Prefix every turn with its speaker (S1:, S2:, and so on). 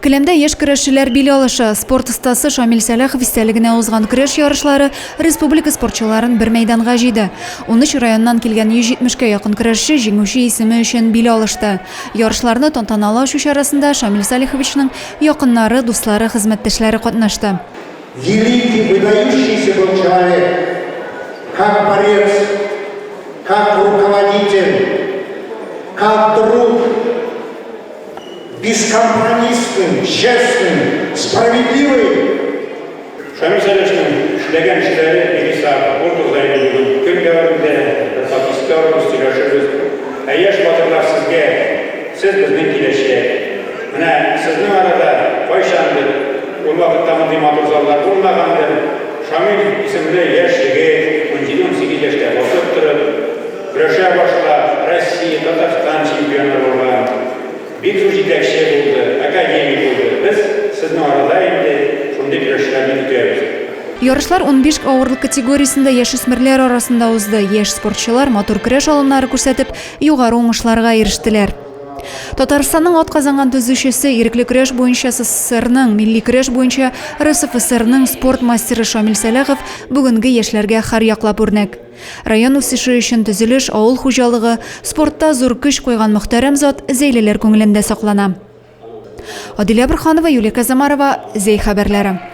S1: Келемдә еш көрәшчеләр били алышы. Спорт остасы Шамил Сәләхов истәлегенә узган көрәш ярышлары республика спортчыларын бер мәйданга җыйды. 13 районнан килгән 170-кә якын көрәшче җиңүче исеме өчен били алышты. Ярышларны тантаналы ачу арасында Шамил Сәләховичның якыннары, дуслары, хезмәттәшләре катнашты.
S2: Великий, выдающийся был человек, как борец, как руководитель, как друг, бескомпромиссным, честным, справедливым.
S3: Шамил Сәләховичның эшләгән эшләре бигрәк Португалия булды. Көн дәвамында Пакистан сөйләшәбез. Яшь батырлар сезгә, сез безнең киләчәк. Менә сезнең арада кайчандыр ул вакытта мондый матур заллар булмагандыр. Шамил исемле яшь егет 17-18 яшьтә басып торып, көрәшә башлап, Россия, Татарстан чемпионы булган. Бик зур җитәкче булды, академик булды. Без сезнең арада инде шундый көрәшләрне көтәбез.
S1: Ярышлар 15 авырлык категориясендә яшүсмерләр арасында узды. Яшь спортчылар матур көрәш алымнары күрсәтеп, югары уңышларга ирештеләр. Татарстанның атказанган төзүчесе, ирекле көрәш буенча СССРның, милли көрәш буенча РСФСРның спорт мастеры Шамил Сәләхов бүгенге яшьләргә һәрьяклап үрнәк. Район үсеше өчен төзелеш, авыл хуҗалыгы, спортта зур көч куйган мөхтәрәм зат зәйлеләр күңелендә саклана. Адилә Борханова, Юлия Казамарова, Зәй хәбәрләре.